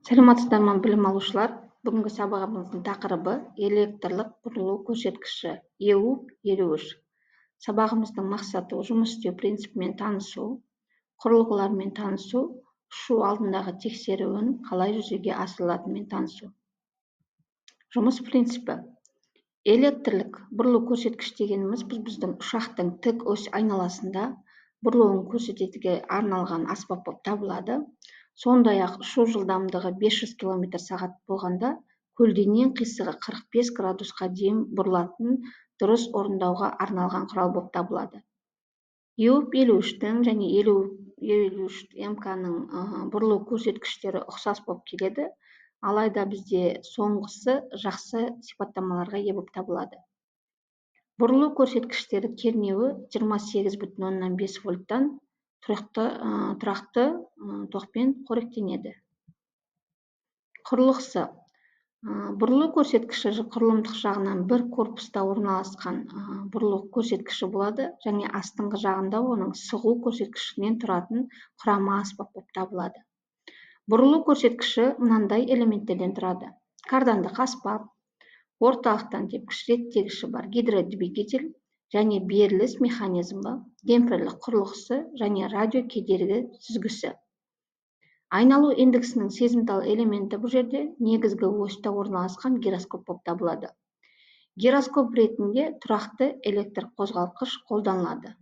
Саламатсыздар ма білім алушылар? Бүгінгі сабағымыздың тақырыбы электрлік бұрылу көрсеткіші EU53. Сабағымыздың мақсаты жұмыс істеу принципімен танысу, құрылғылармен танысу, ұшу алдындағы тексеруін қалай жүзеге асырылатынымен танысу. Жұмыс принципі. Электрлік бұрылу көрсеткіш дегеніміз біздің ұшақтың тік ось айналасында бұрылуын көрсетуге арналған аспап болып табылады. Сондай-ақ ұшу жылдамдығы 500 км/сағат болғанда көлденең қисығы 45 градусқа дейін бұрылатын дұрыс орындауға арналған құрал болып табылады. EU53-тің және 53МК-ның бұрылу көрсеткіштері ұқсас болып келеді, алайда бізде соңғысы жақсы сипаттамаларға ие болып табылады. Бұрылу көрсеткіштері кернеуі 28,5 вольттан тұрақты токпен қоректенеді. Құрылғысы. Бұрылу көрсеткіші құрылымдық жағынан бір корпуста орналасқан бұрылу көрсеткіші болады, және астыңғы жағында оның сығу көрсеткішінен тұратын құрама аспап болып табылады. Бұрылу көрсеткіші мынандай элементтерден тұрады: кардандық аспап, орталықтан тепкіш реттегіші бар гидродвигатель және беріліс механизмі, демпферлік құрылғысы және радио кедергі сүзгісі. Айналу индексінің сезімтал элементі бұл жерде негізгі оста орналасқан гироскоп болып табылады. Гироскоп ретінде тұрақты электр қозғалтқыш қолданылады.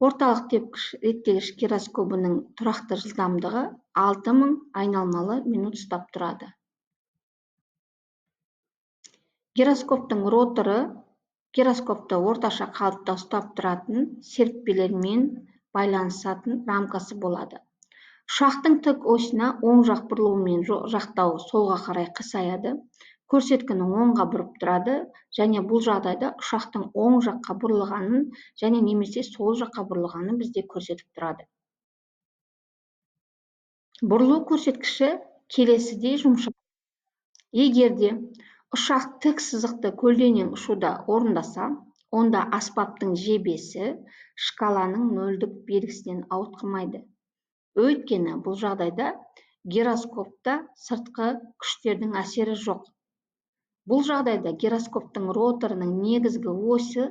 Орталық тепкіш реттегіш гироскобының тұрақты жылдамдығы 6000 айналмалы минут ұстап тұрады. Гироскоптың роторы гироскопты орташа қалыпта ұстап тұратын серіппелермен байланысатын рамкасы болады. Ұшақтың тік осына оң жақ бұрылуымен жақтауы солға қарай қисаяды, көрсеткінің оңға бұрып тұрады, және бұл жағдайда ұшақтың оң жаққа бұрылғанын және немесе сол жаққа бұрылғанын бізде көрсетіп тұрады. Бұрылу көрсеткіші келесідей жұмыс. Егерде ұшақ тік сызықты көлденең ұшуда орындаса, онда аспаптың жебесі шкаланың нөлдік белгісінен ауытқымайды. Өйткені бұл жағдайда гироскопта сыртқы күштердің әсері жоқ. Бұл жағдайда гироскоптың роторының негізгі осі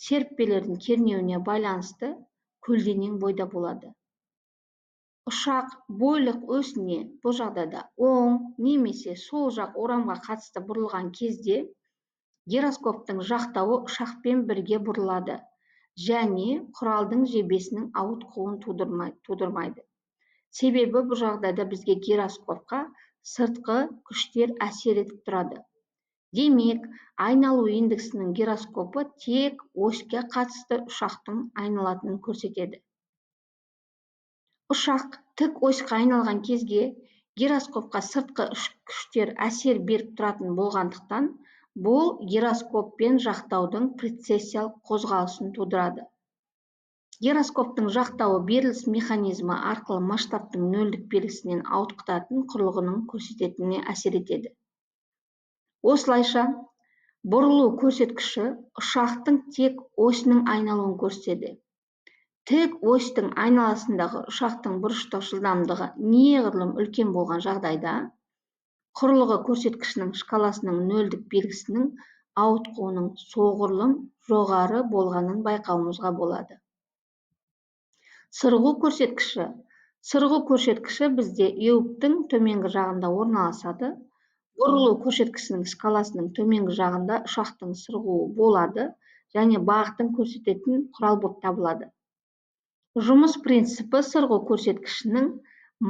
серіппелердің кернеуіне байланысты көлденең бойда болады. Ұшақ бойлық осіне бұл жағдайда оң немесе сол жақ орамға қатысты бұрылған кезде гироскоптың жақтауы ұшақпен бірге бұрылады және құралдың жебесінің ауытқуын тудырмайды. Себебі бұл жағдайда бізге гироскопқа сыртқы күштер әсер етіп тұрады. Демек, айналу индексінің гироскопы тек оське қатысты ұшақтың айналатынын көрсетеді. Ұшақ тік осьқа айналған кезге гироскопқа сыртқы күштер әсер беріп тұратын болғандықтан, бұл гироскоппен жақтаудың прецессиялық қозғалысын тудырады. Гироскоптың жақтауы беріліс механизмі арқылы масштабтың нөлдік белгісінен ауытқытатын құрылғының көрсететініне әсер етеді. Осылайша, бұрылу көрсеткіші ұшақтың тек осінің айналуын көрсетеді. Тік осьтің айналасындағы ұшақтың бұрыштық жылдамдығы неғұрлым үлкен болған жағдайда, құрылғы көрсеткішінің шкаласының нөлдік белгісінің ауытқуының соғұрлым жоғары болғанын байқауымызға болады. Сырғу көрсеткіші. Сырғу көрсеткіші бізде еуптің төменгі жағында орналасады. Бұрылу көрсеткішінің скаласының төменгі жағында ұшақтың сырғуы болады және бағытын көрсететін құрал болып табылады. Жұмыс принципі сырғу көрсеткішінің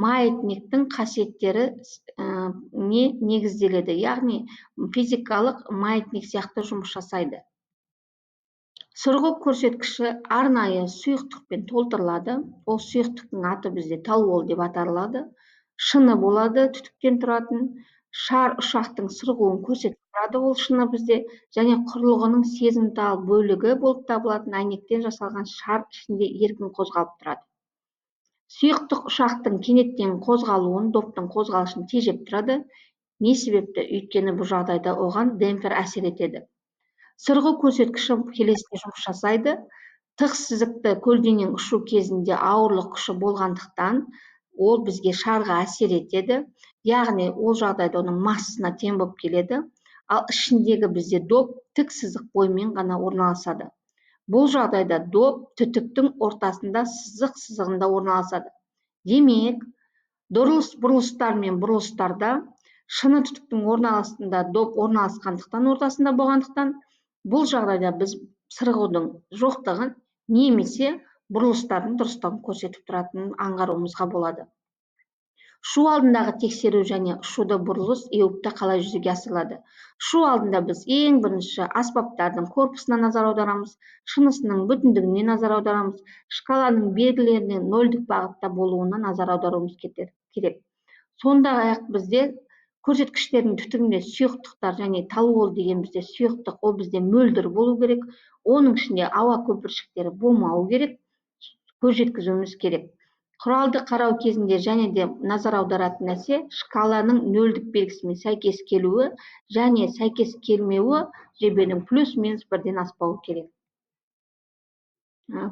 маятниктің қасиеттері негізделеді, яғни физикалық маятник сияқты жұмыс жасайды. Сырғу көрсеткіші арнайы сұйықтықпен толтырылады. Ол сұйықтықтың аты бізде талуол деп аталады. Шыны болады, түтіктен тұратын. Шар ұшақтың сырғуын көрсетіп тұрады, ол шыны бізде, және құрылғының сезімтал бөлігі болып табылатын әйнектен жасалған шар ішінде еркін қозғалып тұрады. Сұйықтық ұшақтың кенеттен қозғалуын, доптың қозғалышын тежеп тұрады. Не себепті? Өйткені бұл жағдайда оған демпфер әсер етеді. Сырғу көрсеткіші келесідей жұмыс жасайды. Тық сызықты көлденең ұшу кезінде ауырлық күші болғандықтан, ол бізге шарға әсер етеді, яғни ол жағдайда оның массасына тең болып келеді, ал ішіндегі бізде доп тік сызық бойымен ғана орналасады. Бұл жағдайда доп түтіктің ортасында сызық сызығында орналасады. Демек, бұрылыстар мен бұрылыстарда шыны түтіктің ортасында доп орналасқандықтан ортасында болғандықтан, бұл жағдайда біз сырғудың жоқтығын немесе бұрылыстардың дұрыстығын көрсетіп тұратынын аңғаруымызға болады. Ұшу алдындағы тексеру және ұшуды бұрылыс еуіпта қалай жүзеге асырылады? Ұшу алдында біз ең бірінші аспаптардың корпусына назар аударамыз, шынысының бүтіндігіне назар аударамыз, шкаланың белгілерінің нөлдік бағытта болуына назар аударуымыз керек. Сондай-ақ бізде көрсеткіштердің түтігінде сұйықтықтар және толуол деген бізде сұйықтық, ол бізде мөлдір болу керек, оның ішінде ауа көпіршіктері болмауы керек, көз жеткізуіміз керек. Құралды қарау кезінде және де назар аударатын нәрсе шкаланың нөлдік белгісімен сәйкес келуі және сәйкес келмеуі жебенің плюс-минус бірден аспауы керек.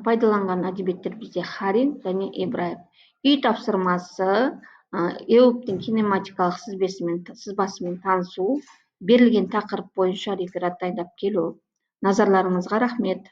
Пайдаланған әдебиеттер бізде Харин және Ибраев. Үй тапсырмасы еуіптің кинематикалық сызбасымен танысу, берілген тақырып бойынша реферат дайындап келу. Назарларыңызға рахмет.